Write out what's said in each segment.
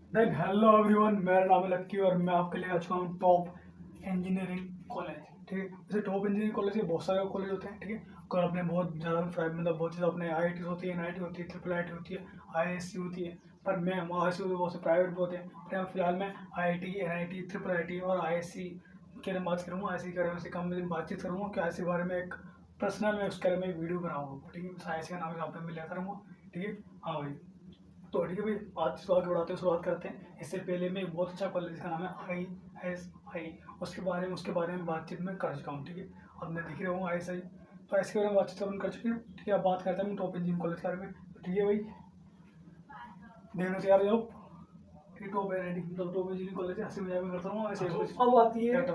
Then hello everyone, मेरा नाम है लक्की और मैं आपके लिए आ चुका हूँ टॉप इंजीनियरिंग कॉलेज। ठीक है, वैसे टॉप इंजीनियरिंग कॉलेज के बहुत सारे कॉलेज होते हैं। ठीक है, और अपने बहुत ज़्यादा मतलब बहुत चीज़ अपने IIT होती है, NIT होती है, IIIT होती है, IISc होती है। पर मैं IISc होती है, बहुत से प्राइवेट भी होते हैं। पर फिलहाल मैं IIT, NIT, IIIT और IISc के बारे में बात करूँगा। IISc के बारे में कम में बातचीत करूँगा कि IISc के बारे में एक पर्सनल में उसके बारे में एक वीडियो बनाऊँगा। ठीक है, IISc का नाम यहाँ पे मैं लिया करूँगा। ठीक है, हाँ भाई। तो ठीक है भाई, आज शुरुआत बढ़ाते हैं, शुरुआत करते हैं। इससे पहले मैं एक बहुत अच्छा कॉलेज का नाम है ISI, उसके बारे में बातचीत में कर चुका हूँ। ठीक है, अब मैं देख रहा हूँ ISI, तो इसके बारे में बातचीत अपन कर चुके हैं। ठीक है, अब बात करते हैं टॉप इंजीनियरिंग कॉलेज के बारे में। तो ठीक है भाई, देखना तैयार हो जाओ। टॉप एनआईटी मतलब टॉप इंजीनियरिंग कॉलेज हंसी मजाक में करता हूँ ऐसे। अब आती है IIT।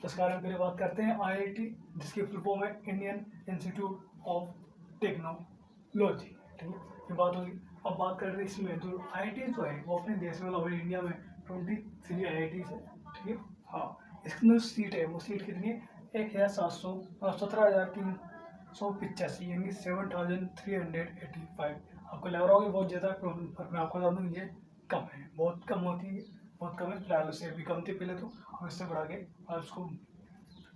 तो इसके बारे में पहले बात करते हैं IIT, जिसकी फुल फॉर्म है इंडियन इंस्टीट्यूट ऑफ टेक्नोलॉजी। ठीक है, ये बात होगी। अब बात कर रहे हैं इसमें जो IIT जो है वो अपने देश में मतलब इंडिया में 23 IIT है। ठीक है, हाँ। इसके अंदर सीट है, वो सीट कितनी है? 17,385, यानी 7,385। आपको लग रहा होगा बहुत ज़्यादा, पर मैं आपको बता दूँ ये कम है, बहुत कम होती है, बहुत कम है। फिलहाल उससे अभी कम थी पहले, तो हम इससे बढ़ा के और उसको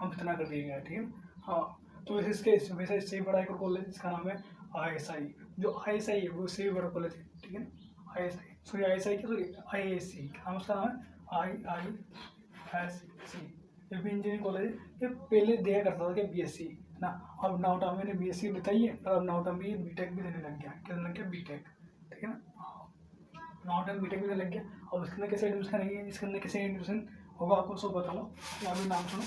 हम इतना कर दिया गया। ठीक है, हाँ। तो वैसे वैसे इससे ही बड़ा एक कॉलेज जिसका नाम है ISI। जो ISI है वो इससे भी बड़ा कॉलेज है। ठीक है, ISI सॉरी ISI क्या सॉरी IISc नाम, उसका नाम है IISc। ये भी इंजीनियरिंग कॉलेज है। ये पहले दिया करता था कि BSc ना, अब नाउटा मैंने BSc बताई है, पर अब नाउटा में BTech भी देने लग गया। क्या देने लग गया? BTech। ठीक है ना, नाउटा में BTech भी देने लग गया। अब इसके अंदर कैसे एडमिशन करेंगे, इसके अंदर कैसे एडमिशन होगा, आपको सब बताऊँगा। यहाँ भी नाम सुनो,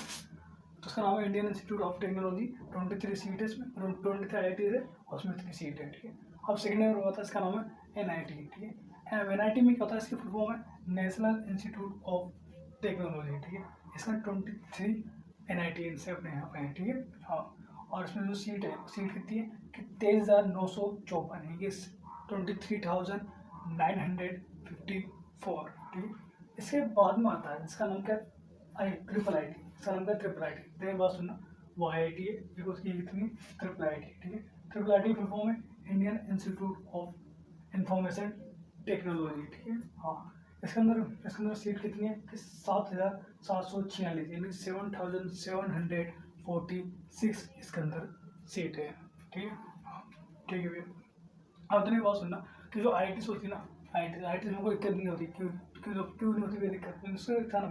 तो उसका नाम है Indian institute of technology. 23 seat है इसमें, 23 IIT है और उसमें 3 सीट है। ठीक है, अब सेकंड नंबर होता है, इसका नाम है NIT। ठीक है, NIT में क्या होता है, इसकी फुल फॉर्म है नेशनल इंस्टीट्यूट ऑफ टेक्नोलॉजी। ठीक है, इसका 23 NIT से अपने यहाँ पे है। ठीक है, हाँ। और इसमें जो सीट है, सीट कितनी है कि 23,954 है, ये 23,954। ठीक है, इसके बाद में आता है जिसका नाम क्या है, IIT। इसका नाम क्या है? IIIT। देखिए बात सुनना, वो IIT है, ये उसकी कितनी? IIIT। ठीक है, IIIT फुल फॉर्म है Indian institute of information technology. ठीक है, हाँ। इसके अंदर सीट कितनी है कि 7,746, यानी 7,746 इसके अंदर सीट है। ठीक है, हाँ, ठीक है भैया। अब तो नहीं बात सुनना कि जो IIT होती है ना, IIT में कोई दिक्कत नहीं होती। क्यों क्यों क्यों नहीं होती कोई दिक्कत?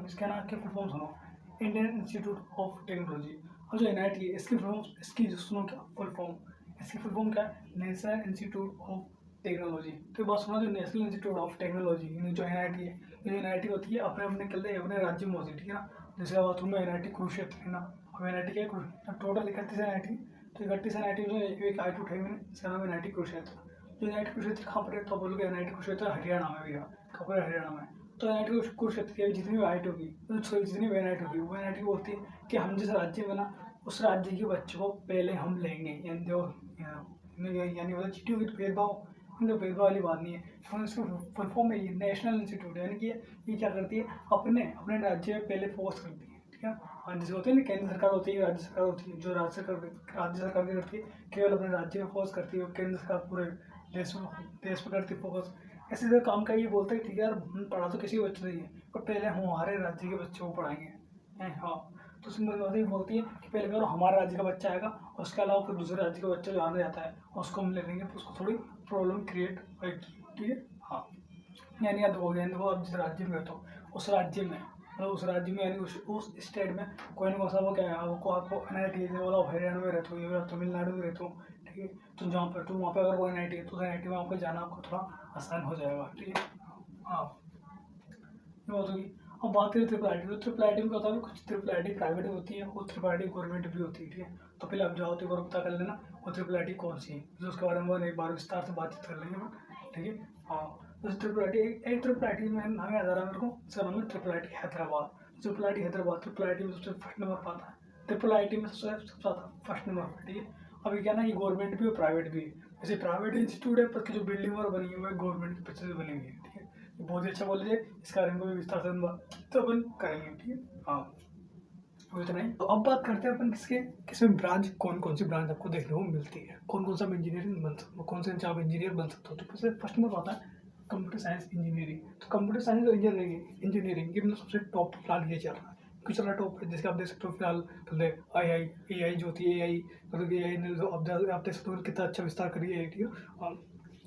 इसका नाम क्या फुल फॉर्म सुनो, इंडियन इंस्टीट्यूट ऑफ टेक्नोलॉजी। और जो NIT है इसकी फुल फॉर्म, इसकी जो सुनो क्या फुल फॉर्म, इसकी फुल फॉर्म क्या है? National institute of technology. तो बात सुनो, जो नेशनल इंस्टीट्यूट ऑफ टेक्नोलॉजी यानी जो NIT है, ये जो NIT होती है अपने अपने कल अपने राज्य में होती है। ठीक है ना, जैसे बात में NIT कुरुक्षेत्र है ना, अब NIT क्या है, टोटल 31 NIT। तो 31 NIT में एक IIT उठाई मैंने, इसका नाम है NIT कुरुक्षेत्र। जो NIT कुरुक्षेत्र कहाँ पर है, तो बोलोगे NIT कुरुक्षेत्र हरियाणा में भैया, कहाँ पर? हरियाणा में। तो NIT कुरुक्षेत्र की जितनी भी IIT होगी, जितनी भी NIT होगी, वो NIT बोलती है कि हम जिस राज्य में ना, उस राज्य के बच्चों को पहले हम लेंगे। यानी जो यानी मतलब चीटी होगी तो भेदभाव, तो भेदभाव वाली बात नहीं है। तो इसको फुल फॉर्म में ये नेशनल इंस्टीट्यूट है, यानी कि ये क्या करती है, अपने अपने राज्य में पहले फोकस करती है। ठीक है, और जैसे होते हैं ना, केंद्र सरकार होती है, राज्य सरकार होती है। जो राज्य सरकार भी करती है, केवल अपने राज्य में फोकस करती है, और केंद्र सरकार पूरे देश में करती है फोकस। ऐसे जो काम का ये बोलते हैं, ठीक है यार, हम पढ़ा तो किसी बच्चे नहीं है, पर पहले हम हमारे राज्य के बच्चों को पढ़ाएंगे। हाँ। तो सिंगल बात बोलती है कि पहले करो हमारे राज्य का बच्चा आएगा, और उसके अलावा फिर दूसरे राज्य का बच्चा जो आने जाता है उसको हम ले लेंगे, तो उसको थोड़ी प्रॉब्लम क्रिएट होगी। ठीक है, हाँ। यानी याद हो गया, देखो आप जिस राज्य में रहते हो, उस राज्य में मतलब उस राज्य में यानी उस स्टेट में कोई ना कोई सा वो क्या है, आपको NIT है, बोला हरियाणा में रहते हो या तमिलनाडु में रहते हो। ठीक है, तो जहाँ पर तो वहाँ पर अगर कोई NIT है, तो NIT में आपको जाना आपको थोड़ा आसान हो जाएगा। ठीक है, हाँ, ये बात होगी। अब बात करें IIIT, तो IIIT में क्या होता है, कुछ IIIT प्राइवेट भी होती है और IIIT गवर्नमेंट भी होती है। ठीक है, तो पहले आप जाओ तो एक बार पता कर लेना वो IIIT कौन सी है, तो उसके बारे में एक बार विस्तार से बातचीत कर लेंगे हम। ठीक है, हाँ। तो IIIT में नाम याद आ रहा है मेरे को, इसका नाम है IIIT Hyderabad. IIIT Hyderabad IIIT में सबसे फर्स्ट नंबर पर आता है। IIIT में सबसे ज़्यादा फर्स्ट नंबर पर। ठीक है, अभी क्या ना, ये गवर्नमेंट भी और प्राइवेट भी है। जैसे प्राइवेट इंस्टीट्यूट है, पर की जो बिल्डिंग और बनी हुई है गवर्नमेंट के पैसे से बनी हुई है। ठीक है, बहुत ही अच्छा कॉलेज है, इस कारण को भी विस्तार से तो अपन करेंगे। ठीक है, हाँ, वो इतना ही। तो अब बात करते हैं अपन किसके, किसमें ब्रांच, कौन कौन सी ब्रांच आपको देखने को मिलती है, कौन कौन सा इंजीनियरिंग बन सकते हो, कौन से आप इंजीनियर बन सकते हो। तो सबसे फर्स्ट में आता है कंप्यूटर साइंस इंजीनियरिंग। तो कंप्यूटर साइंस और इंजीनियरिंग ये मतलब सबसे टॉप फिलहाल ये चल रहा है, क्यों चल रहा है टॉप पे, जैसे आप देख सकते हो फिलहाल AI जो होती है, AI मतलब AI ने जो आप देख सकते हो कितना अच्छा विस्तार करी है, ठीक है।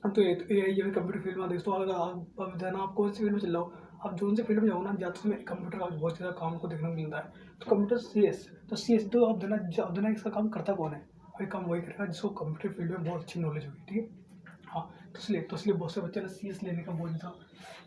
तो AI ये भी कंप्यूटर फील्ड में देखो, अगर आप जाना आप कौन सी फील्ड में चल रहा हो, आप जो से फील्ड में जाओ ना, ज़्यादा तुम्हें कंप्यूटर का बहुत ज़्यादा काम को देखने को मिलता है। तो कंप्यूटर CS तो आप देना इसका काम करता कौन है, वही काम वही करेगा जिसको कंप्यूटर फील्ड में बहुत अच्छी नॉलेज होगी, ठीक है। हाँ, तो इसलिए बहुत से बच्चे ना CS लेने का बहुत ज़्यादा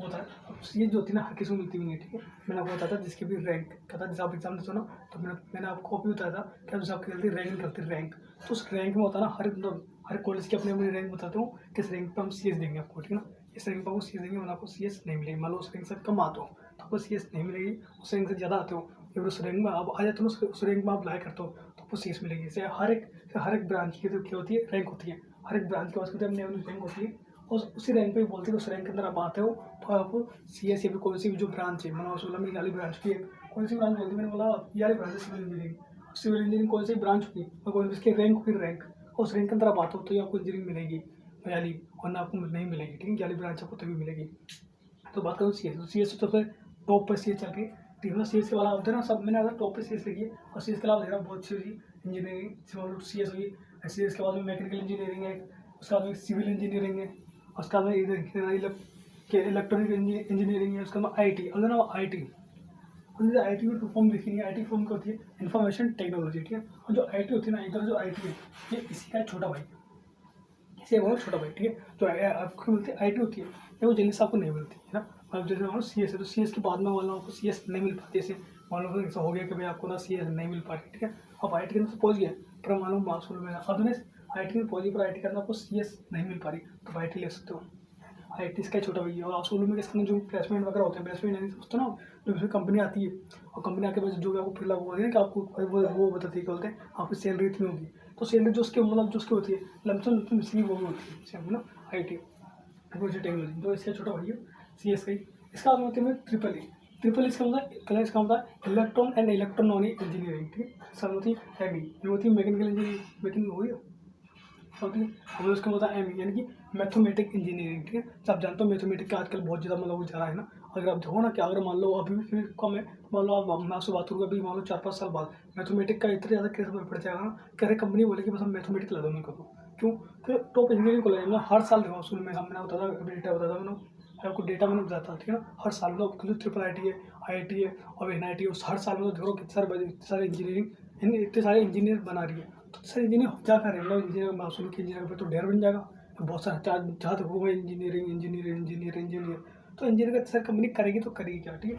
होता है। अब CS जो होती है ना हर किसी को मिलती भी नहीं है, ठीक है। मैंने आपको बताया था जिसकी भी रैंक कहता, जैसे आप एग्जाम देते हो ना, तो मैंने आपको भी बताया था कि आप जैसे आपकी जल्दी रैंक निकलती है रैंक, तो उस रैंक में होता है ना हर कॉलेज की अपनी अपनी रैंक बताते हो, किस रैंक पे हम CS देंगे आपको, ठीक है ना। इस रैंक पर आपको CS देंगे, वरना आपको CS नहीं मिलेगी। मान लो उस रैंक से कम आते हो तो आपको CS नहीं मिलेगी, उस रैंक से ज़्यादा आते हो या फिर उस रैंक में आप आ जाते हो, उस रैंक में आप अप्लाई करते हो तो आपको CS मिलेगी। जैसे हर एक ब्रांच की क्या होती है, रैंक होती है, हर एक ब्रांच के पास अपनी अपनी रैंक होती है, और उसी रैंक पे बोलते हैं, उस रैंक के अंदर आप आते हो तो आपको CS या फिर कोई सी भी जो ब्रांच है, मैंने सोलह में वाली ब्रांच की है, कौन सी ब्रांच बोलती है, मैंने बोला ये वाली ब्रांच है सिविल इंजीनियरिंग कौन सी ब्रांच होगी और कौन सी रैंक फिर रैंक, उस रैंक के अंदर आप आते हो तो ये आपको इंजीनियरिंग मिलेगी वाली, वरना आपको नहीं मिलेगी, ठीक है। वाली ब्रांच आपको तभी मिलेगी। तो बात करूँ CS, तो CS तो फिर टॉप पर CS चल रही है, ठीक है ना। CS के वाला होता है ना, सब मैंने अगर टॉप पे CS लिखी है, और CS के अलावा देखा बहुत अच्छी हुई इंजीनियरिंग, CS हुई। CS के बाद में मैकेनिकल इंजीनियरिंग है, उसके बाद में सिविल इंजीनियरिंग है, उसके बाद में इलेक्ट्रॉनिक इंजीनियरिंग है, उसके बाद IT, अगर ना IT IT में फॉर्म लिखी नहीं है। IT फॉर्म क्या होती है, इन्फॉर्मेशन टेक्नोलॉजी, ठीक है। और जो IT होती है ना, इधर जो IT है ये इसी का छोटा भाई, इसे बोलो छोटा भाई, ठीक है। जो आपको मिलती है IT होती है ये वो जल्दी से आपको नहीं मिलती है ना। अब जैसे मान लो CS है, तो CS के बाद में मान लो आपको CS नहीं मिल पाती, जैसे मान लो ऐसा हो गया कि भाई आपको ना CS नहीं मिल पा रही, ठीक है। अब IT के अंदर तो पहुँच गया, पर मान लो मार्क्सफुल में अब ने IT में पहुँच गई, पर IT के अंदर आपको CS नहीं मिल पा रही, तो IT ले सकते हो। IT इसका छोटा भैया। और आप सोलू में किसका जो प्लेसमेंट वगैरह होते हैं, प्लेसमेंट नहीं सोचते ना, जो फिर कंपनी आती है और कंपनी आके जो भी आपको फिर वो होती है कि आपको वो बताती है, क्या बोलते हैं, आपकी सैलरी इतनी होगी, तो सैलरी जो उसके मतलब जो उसकी होती है लमसम इसकी वो भी होती है, जैसे ना IT इंफॉर्मेशन टेक्नोलॉजी, तो इसका छोटा भैया CS का ही। इसका होती है ट्रिपल इसका मतलब इसका मतलब इलेक्ट्रॉन एंड इलेक्ट्रॉनिक इंजीनियरिंग, ठीक है। सब होती है एम ये होती है मैकेनिकल इंजीनियरिंग, मैकेनिकल हो गया होती है। हमें उसका मतलब एम यानी कि मैथमेटिक इंजीनियरिंग, ठीक है। तो आप जानते हो मैथमेटिक का आजकल बहुत ज़्यादा मतलब वो जा रहा है ना। अगर आप देखो ना कि अगर मान लो अभी भी फील्ड कम है, मान लो आप मैं आपसे बात करूँगा अभी, मान लो 4-5 साल बाद मैथमेटिक का इतना ज़्यादा क्रेज पड़ जाएगा ना, कि हर कंपनी बोलेगी बस हम मैथमेटिक ला दो मेरे को। क्यों? फिर टॉप इंजीनियरिंग कॉलेज में हर साल देखो शुरू में हमने बताया था, अभी डेटा बताया था मैंने आपको, डेटा मैंने बताया था, ठीक है ना। हर साल में जो ट्रिपल IT है, IIT है और NIT है, उस हर साल में तो देखो कितने सारे इंजीनियरिंग इतने सारे इंजीनियर बना रही है। तो सर इंजीनियर क्या करें, मतलब इंजीनियर मासूम की इंजीनियर पे तो ढेर बन जाएगा, तो बहुत सारा जहाँ तक होगा इंजीनियर। तो इंजीनियर का सर कंपनी करेगी तो करेगी क्या, ठीक है।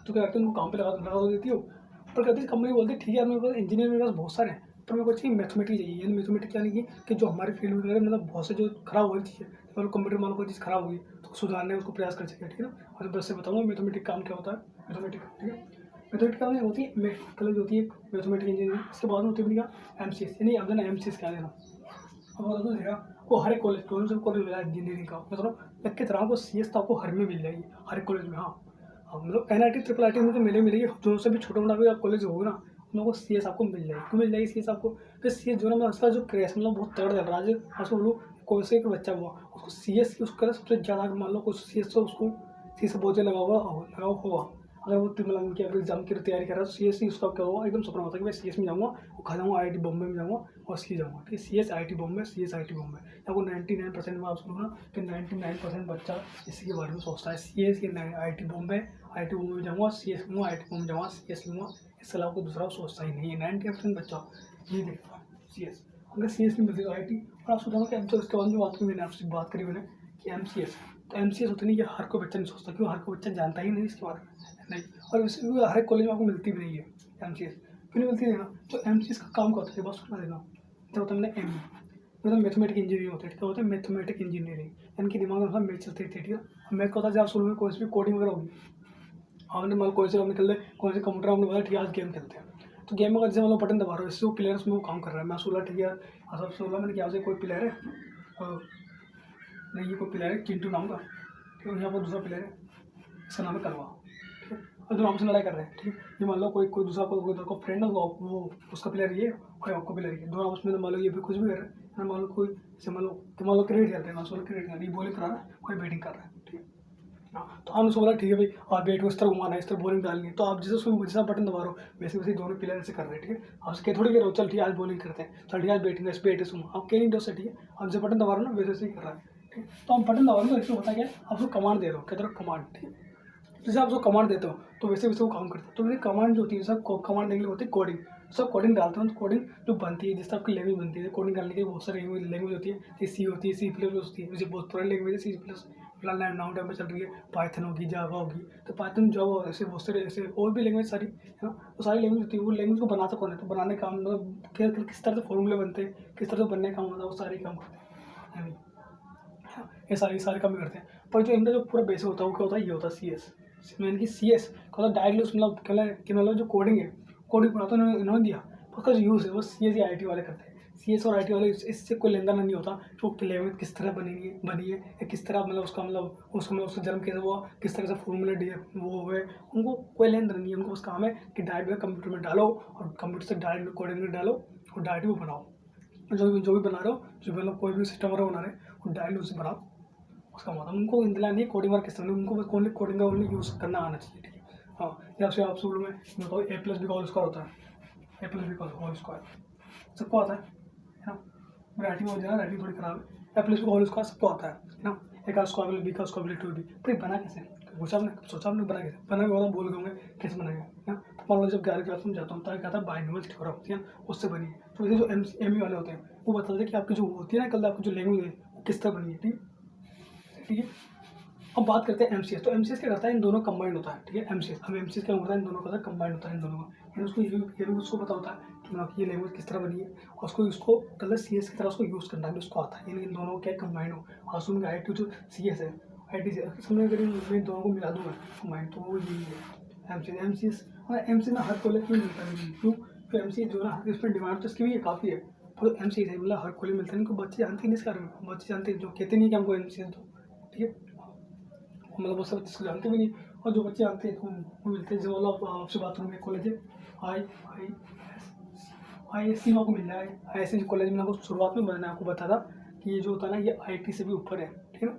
तो क्या करते हैं उनको काम पे लगा देती हो, पर कहते हैं कंपनी बोलती है ठीक है मेरे पास इंजीनियर मेरे पास बहुत सारे हैं, पर मेरे को चाहिए मैथमेटिक्स चाहिए। यानी मैथमेटिक्स यानी कि जो हमारे फील्ड में मतलब बहुत से जो खराब हो रही चीज़ है, मतलब कंप्यूटर मान लो कोई चीज़ खराब होगी तो सुधारने उसको प्रयास कर सके, ठीक है ना। और बस से बताऊँगा मैथमेटिक काम क्या होता है, मैथमेटिक, ठीक है। मैथमेटिक काम होती है कॉलेज होती है मैथमेटिक इंजीनियरिंग, इसके बाद में होती है अपनी MCS, यानी अब देना MCS क्या देना, अब तो देखा वो हर एक कॉलेज मिला इंजीनियरिंग का, मतलब लग के तरह को CS तो आपको हर में मिल जाएगी, हर एक कॉलेज में। हाँ मतलब NIT ट्रिपल IT में तो मिलेगी, जो से भी छोटा मोटा भी कॉलेज होगा ना उन लोगों को CS आपको मिल जाएगी, क्यों मिल जाएगी CS आपको, फिर CS जो ना मतलब उसका जो क्रेस मतलब बहुत तगड़ चल रहा है आज बोलो, कोई से एक बच्चा हुआ उसको CS की उसका सबसे ज़्यादा मान लो कुछ CS तो उसको CS बहुत ज़्यादा लगा हुआ अगर वो ट्रिपल की अगर एग्जाम की तैयारी कर रहा है तो CS उसका क्या होगा, एकदम सपना होता है कि मैं CS में जाऊँगा, वो खा जाऊँगा IIT बॉम्बे में जाऊँगा और इसलिए जाऊँगा, ठीक है। CS IIT Bombay, CS IIT Bombay, आपको 99% में आप सुनो ना कि 99% बच्चा इसी के बारे में सोचता है, CS के IIT बॉम्बे में जाऊँगा, CS लूँगा, IIT बॉम्बे जाऊँगा, CS लूँगा, इसके अलावा कोई दूसरा सोचता ही नहीं है। 90% बच्चा ये देखता है CS, अगर CS नहीं मिलती तो IT। और आप सोचा कि तो उसके बाद में आपसे बात करी मैंने कि MCS, तो MCS होती नहीं, कि हर कोई बच्चा नहीं सोचता, क्यों, हर कोई बच्चा जानता ही नहीं इसके बारे में नहीं, और इससे हर एक कॉलेज में आपको मिलती भी नहीं है MCS, क्यों नहीं मिलती है ना। तो MCS का काम क्या होता है, बस सुना देना, क्या होता है मैंने ME मतलब मैथमेटिक इंजीनियरिंग होता है, क्या होता है मैथमेटिक इंजीनियरिंग, यानी कि दिमाग में मैथ चलती थी, ठीक है। मैथ का होता है जब आप शुरू में कोई भी कोडिंग वगैरह होगी, आपने मान कोई से हम निकल कौन से कंप्यूटर हमने बोला ठीक है आज गेम खेलते हैं, तो गेम में अगर जैसे मतलब बटन दबा रहे हो, इससे वो प्लेयर उसमें वो काम कर रहा है, मैं सोला ठीक है सब सोला मैंने क्या कोई प्लेयर है नहीं, ये कोई प्लेयर है चिंटू नाम का, ठीक है। यहाँ पर दूसरा प्लेयर है, इसका नाम है करवा, ठीक है। और दोनों आपसे लड़ाई कर रहे हैं, ठीक है। ये मान लो कोई दूसरा कोई फ्रेंड है, वो उसका प्लेयर ये और आपका प्लेयर ये, दोनों आपस में मान लो ये भी कुछ भी कर रहे हैं, मान लो कोई जैसे मान लो क्रिकेट खेल रहे हैं, मान लो क्रिकेट खेल रहे हैं, बॉलिंग करा रहा है, कोई बैटिंग कर रहा है, ठीक है। हाँ, तो हमने उसको बोला ठीक है भाई, आप बैट को इस तरह घुमाना है, इस तरह बॉलिंग डालनी है, तो आप जैसे उसमें जैसा बटन दबा रहे हो वैसे वैसे दोनों प्लेयर ऐसे कर रहे हैं, ठीक है। आप उसके थोड़ी कह रहे हो चल ठीक है आज बॉलिंग करते हैं, चल ठीक है आज बैटिंग है, इस बैट है, आप कह नहीं दो से, ठीक है। आप जैसे बटन दबा रहे हो ना वैसे वैसे ही कर रहा है, ठीक है। तो हम बटन दबा रहे हो, इसमें होता क्या है, आप उसको कमांड दे रहे हो, कहते हो कमांड, ठीक है। जैसे आप उसको कमांड देते हो तो वैसे वैसे वो काम करता है। तो मेरी कमांड जो होती है, सब कमांड देने के लिए होती है कोडिंग, सब कोडिंग डालते हैं तो कोडिंग जो बनती है, जिससे आपकी लैंग्वेज बनती है, कोडिंग डालने की बहुत सारी लैंग्वेज होती है, जैसे सी होती है, सी प्लस होती है, जैसे बहुत पुरानी लैंग्वेज है सी प्लस, फिलहाल नाउ टाइम पे चल रही है, पाइथन होगी, जावा होगी, तो पाइथन जावा ऐसे बहुत सारे ऐसे और भी लैंग्वेज सारी है ना, तो सारी लैंग्वेज होती है। वो लैंग्वेज को बनाता कौन है, तो बनाने का मतलब किस तरह से फॉर्मूले बनते हैं, किस तरह से बनने का मतलब वो सारे काम करते हैं, ये सारे काम करते हैं। पर जो इनका जो पूरा बेसिक होता है वो क्या होता है, ये होता है सी एस, यानी कि सी एस मतलब डायरेक्टली मतलब जो कोडिंग है, कोडिंग पढ़ा तो इन्होंने दिया, उसका जो यूज़ है वो सी एस या आई टी वाले करते हैं। सी एस और आई टी वाले इससे कोई लेन देन नहीं होता, जो लैंग्वेज किस तरह बनी है या किस तरह मतलब उसका जन्म कैसे हुआ, किस तरह से फॉर्मूले दिए वो हुए, उनको कोई लेन देन नहीं है। उनको बस काम है कि डायरेक्ट कंप्यूटर में डालो और कंप्यूटर से डायरेक्ट कोडिंग में डालो और डायरेक्ट वो बनाओ, जो भी बना रहे हो, जो मतलब कोई भी सिस्टम वगैरह बना रहे हो वो डायरेक्ट उससे बनाओ, उसका मतलब उनको इंतला नहीं कोडिंग वर्क किस तरह, उनको बस ओनली कोडिंग का ओनली यूज़ करना आना चाहिए, ठीक है। हाँ, या फिर आप स्कूल में बताओ ए प्लस बी का होल स्क्वायर होता है, ए प्लस बी का होल स्क्वायर सबको आता है ना। राइटिंग हो जाए, राइटिंग थोड़ी खराब है, ए प्लस बी का होल स्क्वायर सबको आता है ना। ए का स्क्वायर बी का स्क्वायर टू बी, फिर बना कैसे, पूछा आपने, सोचा आपने बना कैसे, बना के बाद बोल गए होंगे कैसे बनाएगा ना। तो मान लो जब 11वीं क्लास में जाता हूँ तब क्या था, बाइनोमियल थ्योरम होती है उससे बनी है। तो ये जो एम वाले होते हैं वो बताते हैं कि आपकी जो होती है ना कल आपकी जो लैंग्वेज है वो किस तरह बनी है, ठीक है। अब बात करते हैं एमसीएस। तो एमसीएस क्या करता है, इन दोनों कंबाइंड होता है, ठीक है। एमसीएस अब एमसीएस क्या होता है, इन दोनों का कंबाइंड होता है, इन दोनों का, यानी उसको ये भी उसको पता होता है कि हाँ ये लैंग्वेज किस तरह बनी है और उसको कलर सीएस की तरह उसको यूज़ करना भी उसको आता है, यानी इन दोनों क्या कंबाइंड हो। और उसमें आई टी जो सीएस है, आई टी समझ अगर मैं दोनों को मिला दूँगा कंबाइंड तो वो यही है एमसीएस। और एमसीएस ना हर कॉलेज में मिलता है, क्यों, तो एमसीएस जो ना इसमें डिमांड तो इसकी भी काफ़ी है, तो एमसीएस है मतलब हर कॉलेज मिलता है। इनको बच्चे जानते ही नहीं इसके बारे में, बच्चे जानते हैं जो कहते नहीं कि हमको एमसीएस दो, ठीक है। मतलब वो सब बच्चे जानते भी नहीं, और जो बच्चे जानते हैं वो मिलते हैं। जो मतलब आपसे बात करूँगा कॉलेज है आई आई आई एस सी में आपको मिल रहा है। आई एस सी कॉलेज में आपको शुरुआत में मैंने आपको बताया था कि ये जो होता है ना ये आई टी से भी ऊपर है, ठीक है ना।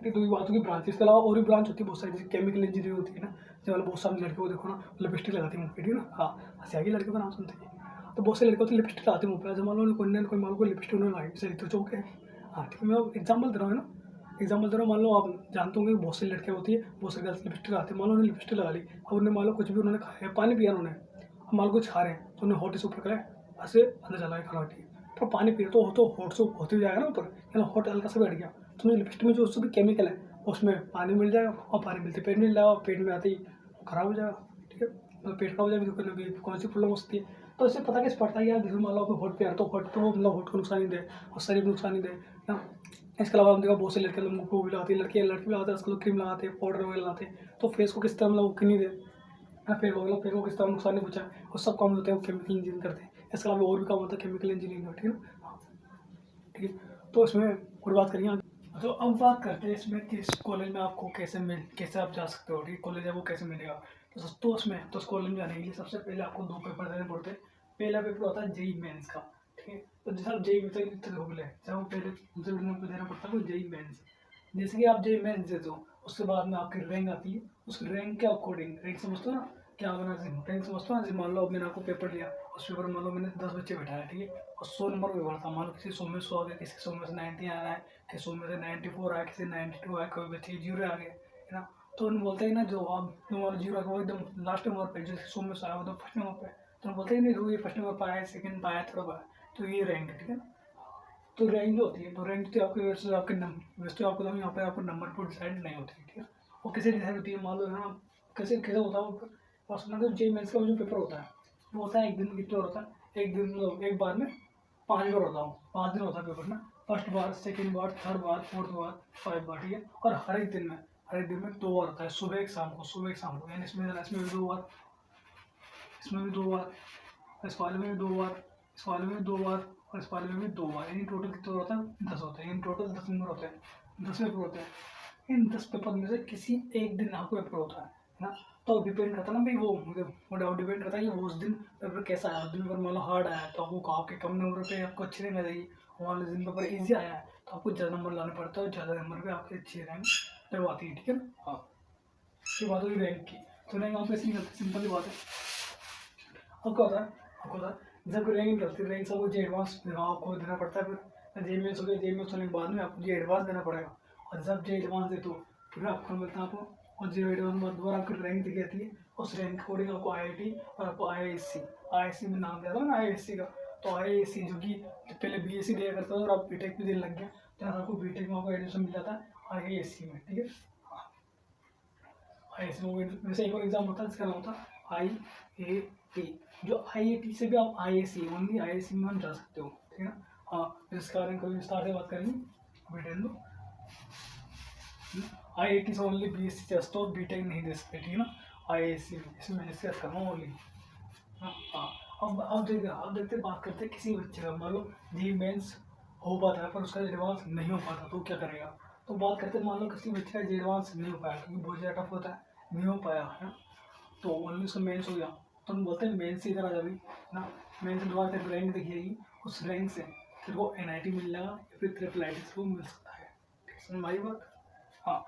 ठीक, तो ये बात होगी ब्रांच, इसके अलावा और भी ब्रांच होती है बहुत सारी, जैसे केमिकल इंजीनियरिंग होती है ना, जैसे मतलब बहुत सारे लड़के को देखो ना लिपस्टिक लगाते हैं मुँह पे, ठीक है ना। हाँ, हंसी लड़के का नाम सुनते हैं, तो बहुत से लड़के होते हैं लिपस्टिक लगाते हैं मुँह पे। जब मान लो कोई मान लो लिपस्टिक उन्होंने लगाई सही तो चौक है। हाँ ठीक है, मैं एग्जाम्पल दे रहा हूँ ना, एग्जाम्पल दे रहा हूँ। मान लो आप जानते होंगे बहुत सी लड़कियाँ होती है, बहुत सारी गर्ल्स लिपस्टिक लगाते हैं। मान लो उन्होंने लिपस्टिक लगा ली, अब उन्होंने मान लो कुछ भी उन्होंने खाया, पानी पिया उन्होंने, अब मान लो कुछ खा रहे हैं तो उन्हें हॉट से ऊपर कराए ऐसे अंदर चला है खाना, ठीक है। तो पानी पी रहे तो हॉट से होते जाएगा ना ऊपर, यानी हॉट हल्का सा बैठ गया, तो लिपस्टिक में जो उससे भी केमिकल है उसमें पानी मिल जाएगा, और पानी मिलते पेट मिल जाएगा, पेट में आते ही खराब हो जाएगा, ठीक है। मतलब पेट खराब हो जाएगी तो कोई कौन सी प्रॉब्लम हो सकती है। तो इससे पता कैसे पड़ता है यार, जैसे मान लो आपको हॉट पे आ तो हॉट तो मतलब हॉट को नुकसान नहीं दे और शरीर को नुकसान नहीं दे ना। इसके अलावा हम देखा बहुत से लड़के मुँह को भी लगाते हैं, लड़के भी लगाते हैं आजकल, क्रीम लगाते हैं, पाउडर वगैरह लगाते हैं, तो फेस को किस तरह मतलब वो नहीं दे ना, फेस को किस तरह नुकसान नहीं पहुँचा, और सब काम होते हैं वो केमिकल इंजीनियरिंग करते हैं। इसके अलावा और भी काम होता है केमिकल इंजीनियरिंग का, ठीक है ना। ठीक है, तो इसमें और बात करेंगे। तो अब बात करते हैं इसमें कि इस कॉलेज में आपको कैसे आप जा सकते हो, ठीक कॉलेज है वो कैसे मिलेगा। तो उसमें तो उस कॉलेज में जाने के लिए सबसे पहले आपको 2 पेपर देने पड़ते हैं। पहला पेपर होता है जेई मेंस का, ठीक है। तो जैसे आप जेई मेंस हो गए, जब वो पहले देना पड़ता है वो जेई मेंस। जैसे कि आप जेई मेंस देते हो उसके बाद में आपकी रैंक आती है, उस रैंक के अकॉर्डिंग, रैंक समझते हो ना क्या होना, रैंक समझते हो ना। मान लो अब मैंने आपको पेपर लिया, उस पेपर में मान लो मैंने 10 बच्चे बैठाया, ठीक है, और 100 नंबर पेपर था। मान लो किसी 100 में 100 आ गया, किसी 100 में से 90 आ रहा है, किसी 100 में से 94 आया, किसी 92 आया, कोई बच्चे 0 आ गए, है ना। तो उन्हें बोलते हैं ना जो आप तुम्हारा 0 आ गया वो एकदम लास्ट नंबर पे, जो 100 में से आया वो तो फर्स्ट नंबर पे, तो उन्हें बोलते हैं नहीं ये फर्स्ट नंबर पाया है, सेकंड पाया, थर्ड पाया, तो ये रैंक है, ठीक है। तो रैंक जो होती है, तो रैंक तो आपके वैसे आपके नंबर, वैसे तो आपको यहाँ पे आपको नंबर पर डिसाइड नहीं होती है, ठीक है। वो कैसे डिसाइड होती है, मान लो यहाँ कैसे कैसे होता है वो, और सुना तो जेई मेंस का जो पेपर होता है वो होता है एक दिन कितना होता है, एक दिन मतलब एक बार में 5 बार होता हूँ, 5 दिन होता है पेपर ना। फर्स्ट बार, सेकंड बार, थर्ड बार, फोर्थ बार, 5 बार, ठीक है। और हर एक दिन में 2 बार होता है, सुबह एक शाम को, सुबह एक शाम को, यानी इसमें भी 2 बार, इसमें भी 2 बार, इस वाले में भी 2 बार, इस वाले में भी 2 बार, और इस वाले में भी 2 बार, यानी टोटल कितना होता है 10 होता है, यानी टोटल 10 नंबर होते हैं, 10 पेपर होते हैं। इन 10 पेपर में से किसी एक दिन आपको पेपर होता है ना। तो डिपेंड करता है ना भाई वो डाउट डिपेंड करता है कि वो उस दिन पेपर कैसा आया। उस दिन पेपर मान लो हार्ड आया तो आपको आपके कम नंबर पे आपको अच्छी रैंक आ जाएगी, मान लीजिए पेपर ईजी आया है तो आपको ज़्यादा नंबर लाने पड़ता है और ज़्यादा नंबर पे आपकी अच्छी रैंक जब आती है, ठीक है ना। हाँ, ये बात हुई रैंक की। तो रैंक आप कैसे निकलती, सिंपल बात है। आपको होता है, आपको होता है जब रैंक निकलती है, रैंक सबको जो एडवांस आपको देना पड़ता है, फिर जे मेन्स हो गया, जे मेन्स होने के बाद में आपको जो एडवांस देना पड़ेगा, और जब जो एडवांस दे तो फिर आपको मिलता है आपको, और जो एडवांस बाद दोबारा आपकी रैंक दी जाती है, उस रैंक के अकॉर्डिंग आपको IIT और आपको IISc में नाम दिया था ना IISc का, तो IISc जो कि पहले BSc दिया करता था और आप बीटेक भी देने लग गया, तो आपको बीटेक में आपको एडमिशन मिल जाता है IISc में, ठीक है। IISc में वैसे एक और एग्जाम होता है जिसका नाम होता है IAT, जो IAT से भी आप IAC ओनली IAC में हम जा सकते हो, ठीक है ना। हाँ, इसके बारे में कोई विस्तार से बात करेंगे, वेट एंड IAT से ओनली BSc चेस्ट और बीटेक नहीं दे सकते, ठीक है ना। IAC इसमें डिस्कस कर रहा हूँ ओनली। हाँ, अब देखते बात करते हैं किसी बच्चे का, मान लो जी मेंस हो पाता है पर उसका एडवांस नहीं हो पाता तो क्या करेगा। तो बात करते हैं, मान लो किसी बच्चे का एडवांस नहीं हो पाया क्योंकि बहुत ज़्यादा टफ होता है, नहीं हो पाया है, तो ओनली उसका मेंस हो गया, तो हम बोलते हैं मेंस से इधर आ जाएगी ना। मेंस से दोबारा तेरे रैंक दिखेगी, उस रैंक से तेरे को NIT मिल जाएगा या फिर IIT थ्रू मिल सकता है, ठीक है, समझ में आई बात। हाँ,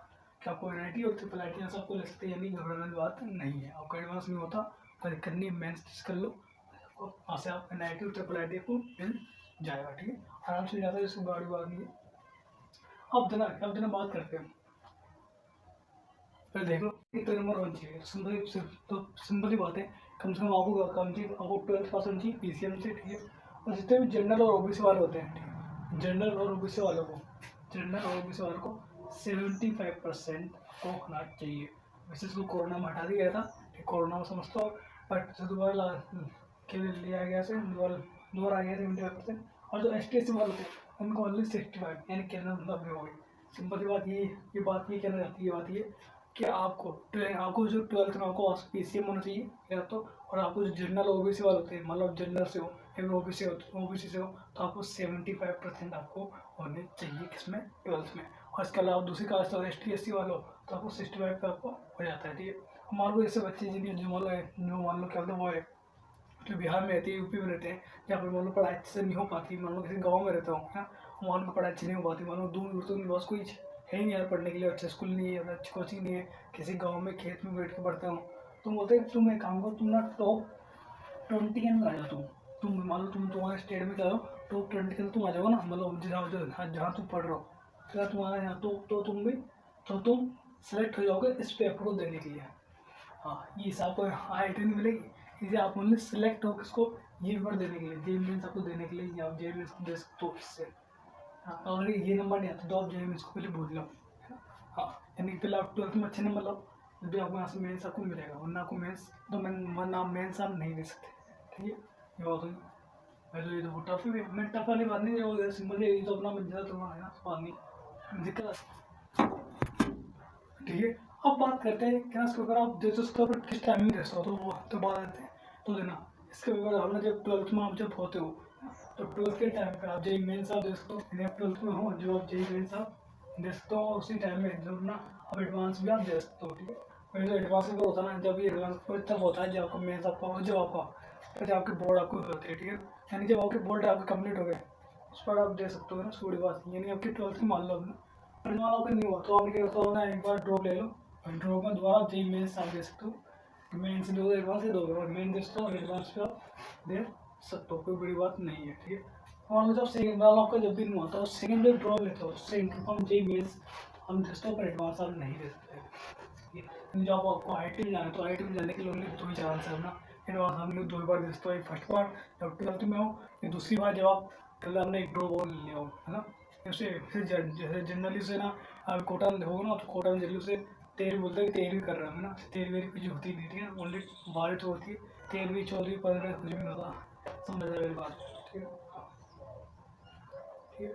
कि आपको NIT और IIT सबको ले सकते हैं, यानी घबराने की बात नहीं है। आपका एडवांस नहीं होता कोई दिक्कत नहीं है, मेंस कर लो, आपको वहाँ से आप NIT और IIT को मिल जाएगा, ठीक है, आराम से जाता है, इसको गाड़ी बात नहीं है। अब देना बात करते हैं, फिर देख लो एक तो नंबर वन चाहिए, सिंपल ही बात है, कम से कम आपको 12th पास होनी चाहिए PCM से, ठीक है। और जितने भी जनरल और OBC वाले होते हैं, ठीक है, जनरल और OBC वालों को 75% को होना चाहिए। वैसे इसको कोरोना में हटा दिया गया था, कोरोना में समझता हूँ, बट दोबारा के लिए लिया गया से दोबारा आ गया 75%। और जो ST SC वाले थे उनको ओनली 65, यानी कहना मतलब हो गई। सिंपल सी बात ये बात ये कहना चाहती है, बात ये कि आपको जो 12th में आपको PCM होना चाहिए या तो, और आपको जो जनरल OBC वाले होते हैं, मतलब जनरल से हो या फिर OBC से हो, तो आपको 75% आपको होने चाहिए किसमें, 12th में। और इसके अलावा दूसरी कास्ट और ST SC वालों तो आपको 65 का आपको हो जाता है, ठीक है। मान लो जैसे बच्चे जिन्हें जो मान लो क्या बोलते हैं वो है जो बिहार में रहती है, UP में रहते हैं, जहाँ पर मान लो पढ़ाई अच्छे से नहीं हो पाती, मान लो किसी गाँव में रहता हूँ है, मान लो पढ़ाई अच्छी नहीं हो पाती, मान लो दूर दूर तो उनके पास कोई है ही नहीं यार पढ़ने के लिए, अच्छा स्कूल नहीं है, अच्छी कोचिंग नहीं है, किसी गाँव में खेत में बैठ के पढ़ता हूँ, तुम बोलते तुम एक काम करो, तुम ना टॉप 20 के अंदर आ जाओ, तुम मान लो तुम्हारे स्टेट में क्या हो, टॉप 20 के अंदर तुम आ जाओ ना, मतलब जहाँ तुम पढ़ रहे हो, फिर तुम्हारा यहाँ तो तुम सेलेक्ट हो जाओगे इस पेपर को देने के लिए। हाँ, ये हिसाब को IIT नहीं मिलेगी, इसे आप ओनली सेलेक्ट हो किसको, ये पेपर देने के लिए, जे मेन्स आपको देने के लिए, या आप जे मेन्स को दे सकते हो इससे। हाँ, अगर ये नंबर नहीं आता तो आप जे मेन्स को पहले भूल लो, हाँ, यानी पहले आप 12th में अच्छे नंबर लो, जब आपको यहाँ से मेन्स आपको मिलेगा, वरना आपको मेन्स तो वरना आप मेन्स आप नहीं दे सकते, ठीक है। ये बात हुई, ये तो टफ ही, मैं टफ वाली बात नहीं, वो सिंपल ये तो अपना बन जाता तुम्हारा है ना, बात नहीं दिक्कत, ठीक है। अब बात करते हैं क्या इसके ऊपर आप दे सकते हो, बट किस टाइमिंग दे सकते हो, तो वो तो बात आते हैं, तो देना इसके ऊपर हमने जब 12th में आप जब होते हो, तो 12th के टाइम पे आप जे मेन्स आप दे सकते हो, यदि आप 12th में हो जो आप जे मेन्स आप दे सकते हो, उसी टाइम में जब ना आप एडवांस भी आप दे सकते हो, ठीक है। वैसे तो एडवांस पेपर होता है ना, जब ये एडवांस पेपर तब होता है जब आपका मेन्स आपका जब आपके बोर्ड आपको होते हैं, ठीक है, यानी जब आपके बोर्ड आपके कंप्लीट हो गए उस पर आप दे सकते हो ना, थोड़ी बात, यानी आपकी 12th की मान लो परिवारों का नहीं हुआ तो आपने क्या होता है, एक बार ड्रॉप ले लो, ड्रॉप में दोबारा जे मेन्स आप दे सकते हो, मेन्स दो एडवांस से दो मेन दे सकते हो, एडवांस पे आप दे सकते हो, कोई बड़ी बात नहीं है, ठीक है। और जब सेकंड बार आपका जब भी नहीं हुआ तो सेकंड डे ड्रॉप लेते हो, उससे इंटरफॉर्म जे मेन्स हम दे सकते हो, पर एडवांस आप नहीं दे सकते। जब आपको IIT में जाना है तो IIT में जाने के लिए ओनली 2 ही चांस है ना, एडवांस हम लोग 2 बार दे सकते हो, फर्स्ट बार जब 12th में हो, या दूसरी बार जब आप कल आपने एक ड्रॉप और ले हो, है ना। जैसे जैसे जनरली से ना आप कोटा में देखोगे ना, तो कोटा में जनरली से 13 बोलते हैं कि 13 कर रहा है ना, 13 कुछ होती नहीं, ठीक है, ओनली 12 तो होती है, 13, 14, 15 कुछ भी नहीं होता, समझ आ मेरी बात, ठीक है, ठीक है।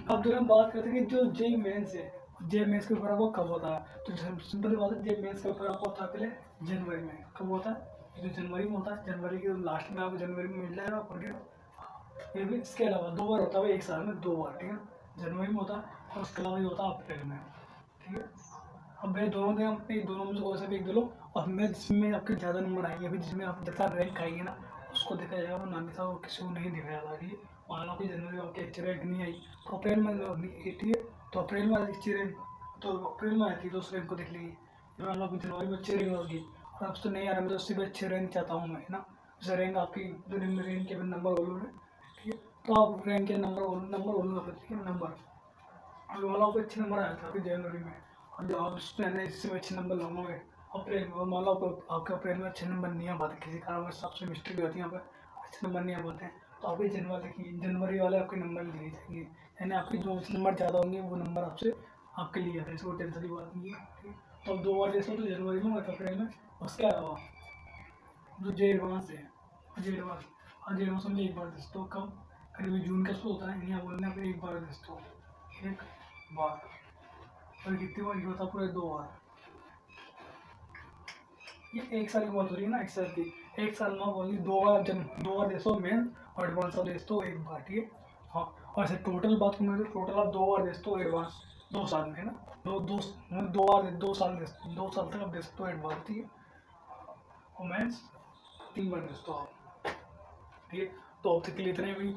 अब जब हम बात करते हैं कि जो जे मेन्स है, जे मेन्स के ऊपर आपको कब होता है, तो सिंपल बात है, जे मेन्स के ऊपर आपको होता है पहले जनवरी में, कब होता है, जो जनवरी में होता है, जनवरी के लास्ट में आपको जनवरी में मिल जाएगा आपको, ये भी इसके अलावा 2 बार होता है एक साल में 2 बार, ठीक है, जनवरी में होता है और उसके अलावा ये होता है अप्रैल में, ठीक है। अब मैं दोनों में से कोई सा भी एक दे लो, और मैं जिसमें आपके ज़्यादा नंबर आएंगे, अभी जिसमें आप ज़्यादा रैंक आएंगे ना उसको देखा जाएगा, वरना अन्यथा वो किसी को नहीं देखा जाता। ठीक है, मान लो कि जनवरी में आपकी अच्छी रैंक नहीं आई तो अप्रैल में ठीक है, तो अप्रैल में अच्छी रैंक तो अप्रैल में आई थी तो उस रैंक को देख लीजिए। मान लो कि जनवरी में अच्छी रैंक होगी और अब तो नहीं आ रहा, मैं तो उससे भी अच्छी रैंक चाहता हूँ मैं, है ना। जैसे रैंक आपकी जो रैंक के नंबर बोलो है, ठीक है, तो आप रैंक के नंबर बोलूँगा फिर, ठीक है, नंबर अभी वाला पे अच्छे नंबर आया था अभी जनवरी में, और जो आप उसमें इससे अच्छे नंबर लाऊंगे अप्रैल में, मान लो आपके अप्रैल में अच्छे नंबर नहीं आ पाते किसी कारणवश, सबसे मिस्टेक होती है यहाँ पर, अच्छे नंबर नहीं आ पाते हैं, तो अभी जनवरी वाले आपके नंबर लिए जाएंगे, यानी आपके जो नंबर ज़्यादा होंगे वो नंबर आपसे आपके लिए जाते हैं, इसको टेंशन की बात नहीं है। ठीक है, तो अब 2 बार जैसे तो जनवरी में और अप्रैल में, उसके अलावा जो जे एडवांस है, जे एडवांस में एक बार दे तो कब करीब जून का शो होता है, यहाँ बोलने पे एक बार दे तो एक बार, और कितनी बार होता है पूरे 2 बार, ये एक साल की बात हो रही है ना, एक साल की, एक साल में ओनली 2 बार देसो मेन और एडवांस आप देसो एक बार। ठीक है, हाँ, और ऐसे टोटल बात करें तो टोटल आप 2 बार देसो एडवांस 2 साल में, है ना, दो दो मतलब 2 बार 2 साल तक आप दे सकते हो एडवांस। ठीक है, और मेंस 3 बार देसो आप। ठीक है, तो अब तक के लिए इतने भी